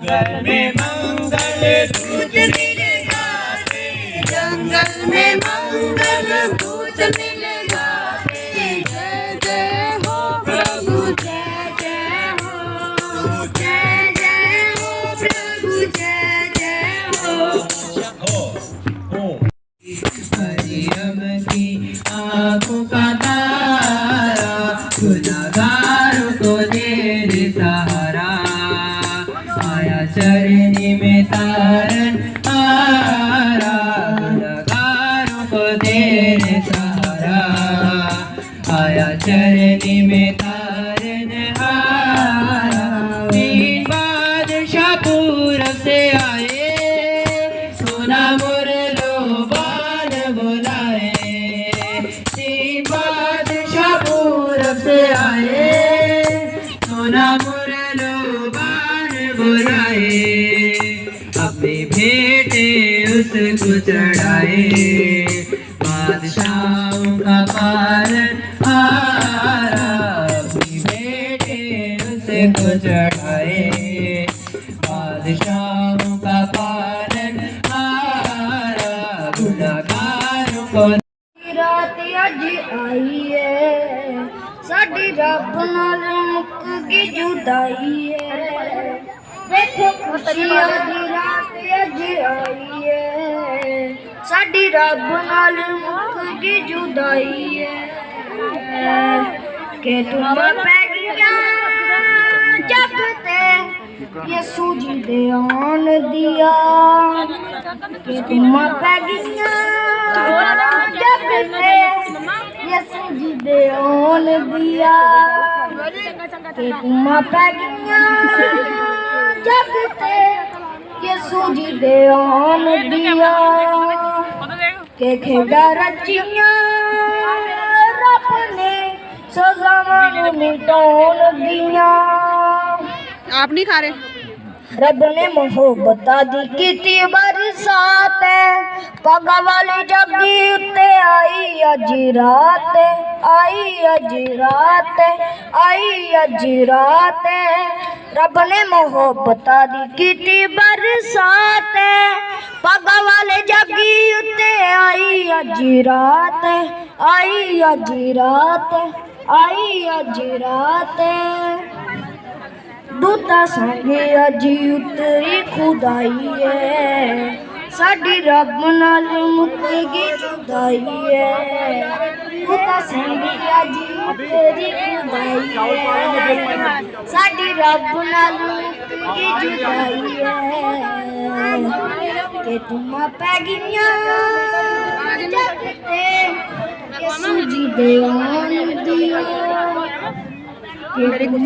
जंगल में मंगल दूज मिलेगा रे, जंगल में मंगल दूज मिलेगा रे। जय जय हो प्रभु, जय जय हो, जय जय हो प्रभु, जय जय हो। मरियम की आंखों का तारा गुनहगारों को दे दे सहारा, आया चरनी में तारन हारा, गुनहगारों को दे दे सहारा, आया चरनी में तारन हारा। तीन बादशाह पूरब से आए, सोना मुरलो बाल बुलाए। तीन बादशाह पूरब से आए, सोना मुरलो बाल बुलाए। अपनी भेंटे उसको चढ़ाए, बादशाहों का पालन हारा। अपनी भेंटे उसको चढ़ाए, बादशाहों का पालन हारा। गुनहगारों को रात अज आई है, साडी रब नाल मुक गई जुदाई है। देखो खुशियां दी रात अज आई है, साडी रब नाल मुक गई जुदाई है। के तुम पै गईयां जग ते यसू जी दे आन दिया, के तुम पै गईयां जग ते यसू जी दे आन दिया, के तुम पै गईयां जग ते यसू जी दे आन दिया। के खेड़ा रचियां रब ने सजावां मिटाउण दिया। आप नहीं खा रहे? रब ने मोहब्बतां दी कीती बरसात, पगा वाली जगी उत्ते आई अज रात, आई अज रात, आई अज रात। रब ने मोहब्बतां दी कीती बरसात, पगा वाले जगी उत्ते आई अज रात, आई अज रात, आई अज रात। दूता संगे अज उतरी खुदाई है, साडी रब नाल मुक गई जुदाई है। दूता संगे अज उतरी खुदाई है, साडी रब नाल मुक गई जुदाई है। के तुम पै गईयां जग ते यसू जी दे आन दिया, के तुम